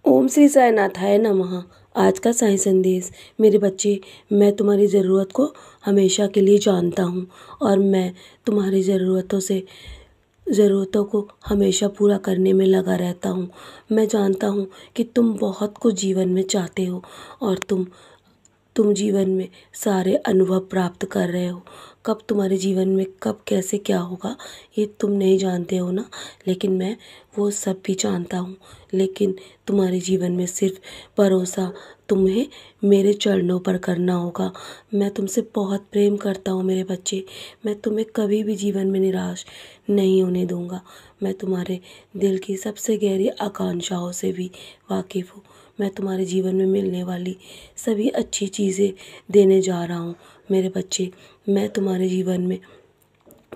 ओम श्री साईनाथाय नमः। आज का साईं संदेश। मेरे बच्चे, मैं तुम्हारी ज़रूरत को हमेशा के लिए जानता हूँ और मैं तुम्हारी ज़रूरतों को हमेशा पूरा करने में लगा रहता हूँ। मैं जानता हूँ कि तुम बहुत कुछ जीवन में चाहते हो और तुम जीवन में सारे अनुभव प्राप्त कर रहे हो। कब तुम्हारे जीवन में कब कैसे क्या होगा ये तुम नहीं जानते हो ना, लेकिन मैं वो सब भी जानता हूँ। लेकिन तुम्हारे जीवन में सिर्फ भरोसा तुम्हें मेरे चरणों पर करना होगा। मैं तुमसे बहुत प्रेम करता हूँ मेरे बच्चे। मैं तुम्हें कभी भी जीवन में निराश नहीं होने दूँगा। मैं तुम्हारे दिल की सबसे गहरी आकांक्षाओं से भी वाकिफ़ हूँ। मैं तुम्हारे जीवन में मिलने वाली सभी अच्छी चीज़ें देने जा रहा हूँ मेरे बच्चे। मैं तुम्हारे जीवन में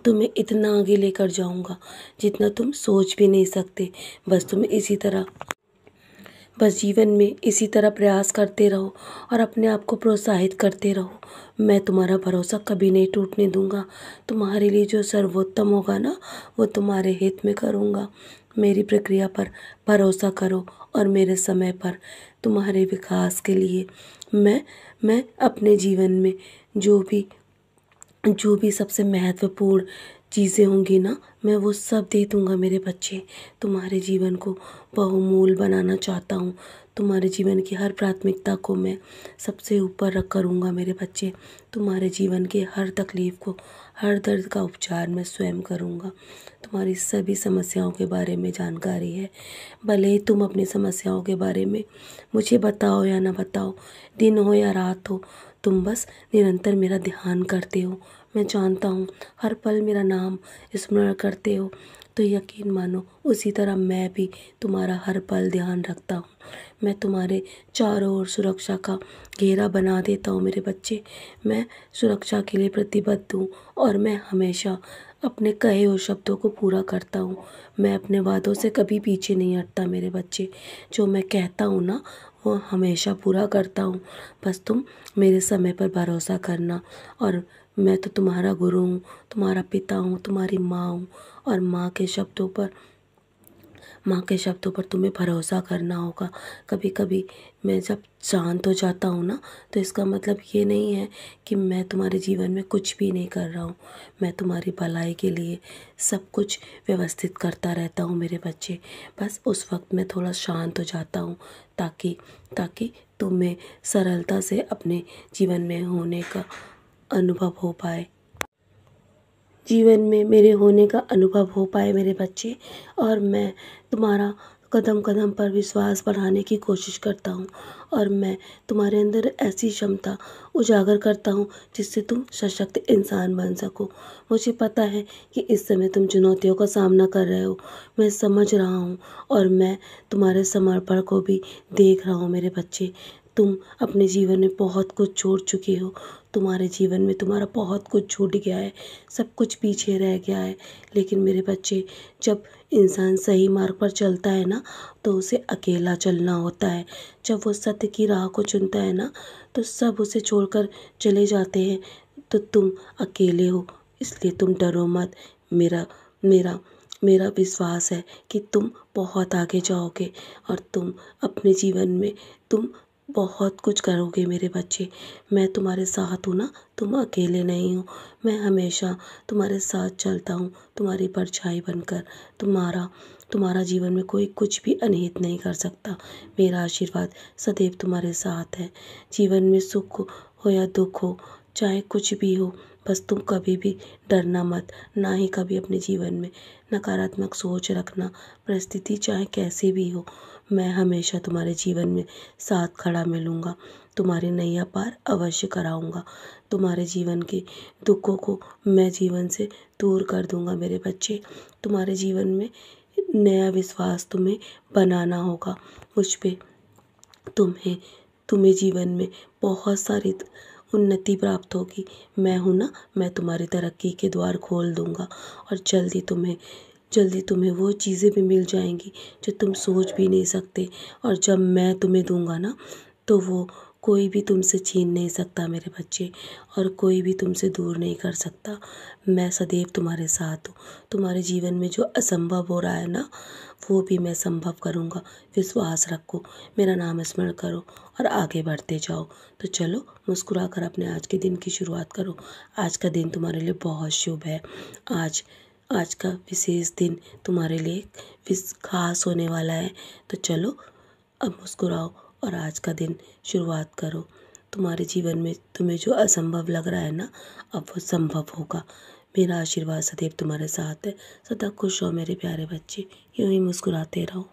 तुम्हें इतना आगे लेकर जाऊँगा जितना तुम सोच भी नहीं सकते। बस जीवन में इसी तरह प्रयास करते रहो और अपने आप को प्रोत्साहित करते रहो। मैं तुम्हारा भरोसा कभी नहीं टूटने दूंगा। तुम्हारे लिए जो सर्वोत्तम होगा ना, वो तुम्हारे हित में करूँगा। मेरी प्रक्रिया पर भरोसा करो और मेरे समय पर तुम्हारे विकास के लिए मैं अपने जीवन में जो भी सबसे महत्वपूर्ण चीज़ें होंगी ना, मैं वो सब दे दूँगा मेरे बच्चे। तुम्हारे जीवन को बहुमूल्य बनाना चाहता हूँ। तुम्हारे जीवन की हर प्राथमिकता को मैं सबसे ऊपर रख करूँगा मेरे बच्चे। तुम्हारे जीवन के हर तकलीफ़ को, हर दर्द का उपचार मैं स्वयं करूँगा। तुम्हारी सभी समस्याओं के बारे में जानकारी है। भले ही तुम अपनी समस्याओं के बारे में मुझे बताओ या ना बताओ, दिन हो या रात हो, तुम बस निरंतर मेरा ध्यान करते हो। मैं जानता हूँ हर पल मेरा नाम स्मरण करते हो, तो यकीन मानो उसी तरह मैं भी तुम्हारा हर पल ध्यान रखता हूँ। मैं तुम्हारे चारों ओर सुरक्षा का घेरा बना देता हूँ मेरे बच्चे। मैं सुरक्षा के लिए प्रतिबद्ध हूँ और मैं हमेशा अपने कहे हुए शब्दों को पूरा करता हूँ। मैं अपने वादों से कभी पीछे नहीं हटता मेरे बच्चे। जो मैं कहता हूँ ना, वो हमेशा पूरा करता हूँ। बस तुम मेरे समय पर भरोसा करना। और मैं तो तुम्हारा गुरु हूँ, तुम्हारा पिता हूँ, तुम्हारी माँ हूँ और माँ के शब्दों पर तुम्हें भरोसा करना होगा। कभी कभी मैं जब शांत हो जाता हूँ ना, तो इसका मतलब ये नहीं है कि मैं तुम्हारे जीवन में कुछ भी नहीं कर रहा हूँ। मैं तुम्हारी भलाई के लिए सब कुछ व्यवस्थित करता रहता हूँ मेरे बच्चे। बस उस वक्त मैं थोड़ा शांत हो जाता हूँ ताकि तुम्हें सरलता से अपने जीवन में होने का अनुभव हो पाए, जीवन में मेरे होने का अनुभव हो पाए मेरे बच्चे। और मैं तुम्हारा कदम कदम पर विश्वास बढ़ाने की कोशिश करता हूँ और मैं तुम्हारे अंदर ऐसी क्षमता उजागर करता हूँ जिससे तुम सशक्त इंसान बन सको। मुझे पता है कि इस समय तुम चुनौतियों का सामना कर रहे हो, मैं समझ रहा हूँ और मैं तुम्हारे समर्पण को भी देख रहा हूँ मेरे बच्चे। तुम अपने जीवन में बहुत कुछ छोड़ चुके हो। तुम्हारे जीवन में तुम्हारा बहुत कुछ छूट गया है, सब कुछ पीछे रह गया है। लेकिन मेरे बच्चे, जब इंसान सही मार्ग पर चलता है ना, तो उसे अकेला चलना होता है। जब वो सत्य की राह को चुनता है ना, तो सब उसे छोड़कर चले जाते हैं। तो तुम अकेले हो, इसलिए तुम डरो मत। मेरा मेरा मेरा विश्वास है कि तुम बहुत आगे जाओगे और तुम अपने जीवन में तुम बहुत कुछ करोगे मेरे बच्चे। मैं तुम्हारे साथ हूँ ना, तुम अकेले नहीं हो। मैं हमेशा तुम्हारे साथ चलता हूँ, तुम्हारी परछाई बनकर। तुम्हारा जीवन में कोई कुछ भी अनहित नहीं कर सकता। मेरा आशीर्वाद सदैव तुम्हारे साथ है। जीवन में सुख हो या दुख हो, चाहे कुछ भी हो, बस तुम कभी भी डरना मत। ना ही कभी अपने जीवन में नकारात्मक सोच रखना। परिस्थिति चाहे कैसी भी हो, मैं हमेशा तुम्हारे जीवन में साथ खड़ा मिलूँगा। तुम्हारी नैया पार अवश्य कराऊँगा। तुम्हारे जीवन के दुखों को मैं जीवन से दूर कर दूँगा मेरे बच्चे। तुम्हारे जीवन में नया विश्वास तुम्हें बनाना होगा मुझ पे। तुम्हें तुम्हें जीवन में बहुत सारी उन्नति प्राप्त होगी। मैं हूँ ना, मैं तुम्हारी तरक्की के द्वार खोल दूँगा और जल्दी तुम्हें वो चीज़ें भी मिल जाएंगी जो तुम सोच भी नहीं सकते। और जब मैं तुम्हें दूंगा ना, तो वो कोई भी तुमसे छीन नहीं सकता मेरे बच्चे, और कोई भी तुमसे दूर नहीं कर सकता। मैं सदैव तुम्हारे साथ हूँ। तुम्हारे जीवन में जो असंभव हो रहा है ना, वो भी मैं संभव करूँगा। विश्वास रखो, मेरा नाम स्मरण करो और आगे बढ़ते जाओ। तो चलो, मुस्कुरा कर अपने आज के दिन की शुरुआत करो। आज का दिन तुम्हारे लिए बहुत शुभ है। आज आज का विशेष दिन तुम्हारे लिए खास होने वाला है। तो चलो, अब मुस्कुराओ और आज का दिन शुरुआत करो। तुम्हारे जीवन में तुम्हें जो असंभव लग रहा है ना, अब वो संभव होगा। मेरा आशीर्वाद सदैव तुम्हारे साथ है। सदा खुश रहो मेरे प्यारे बच्चे, यूं ही मुस्कुराते रहो।